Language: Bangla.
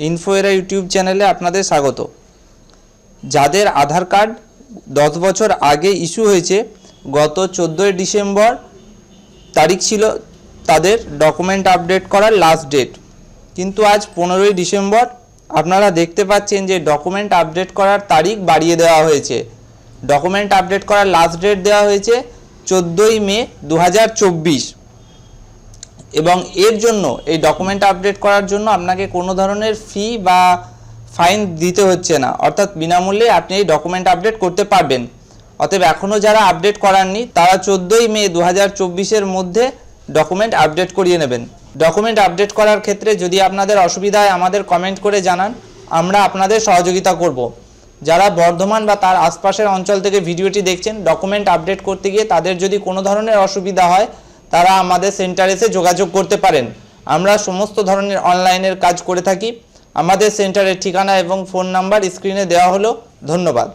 ইনফোএরা ইউটিউব চ্যানেলে আপনাদের স্বাগত। যাদের আধার কার্ড 10 বছর আগে ইস্যু হয়েছে, গত 14 ডিসেম্বর তারিখ ছিল তাদের ডকুমেন্ট আপডেট করার লাস্ট ডেট, কিন্তু আজ 15 ডিসেম্বর আপনারা দেখতে পাচ্ছেন যে ডকুমেন্ট আপডেট করার তারিখ বাড়িয়ে দেওয়া হয়েছে। ডকুমেন্ট আপডেট করার লাস্ট ডেট দেওয়া হয়েছে 14 মে 2024 এবং এর জন্য এই ডকুমেন্ট আপডেট করার জন্য আপনাকে কোনো ধরনের ফি বা ফাইন দিতে হচ্ছে না, অর্থাৎ বিনামূল্যে আপনি এই ডকুমেন্ট আপডেট করতে পারবেন। অতএব এখনও যারা আপডেট করাননি তারা 14 মে 2024 মধ্যে ডকুমেন্ট আপডেট করিয়ে নেবেন। ডকুমেন্ট আপডেট করার ক্ষেত্রে যদি আপনাদের অসুবিধা হয় আমাদের কমেন্ট করে জানান, আমরা আপনাদের সহযোগিতা করব। যারা বর্ধমান বা তার আশপাশের অঞ্চল থেকে ভিডিওটি দেখছেন, ডকুমেন্ট আপডেট করতে গিয়ে তাদের যদি কোনো ধরনের অসুবিধা হয় তারা আমাদের সেন্টারে এসে যোগাযোগ করতে পারেন। আমরা সমস্ত ধরনের অনলাইনের কাজ করে থাকি। আমাদের সেন্টারের ঠিকানা এবং ফোন নাম্বার স্ক্রিনে দেওয়া হলো। ধন্যবাদ।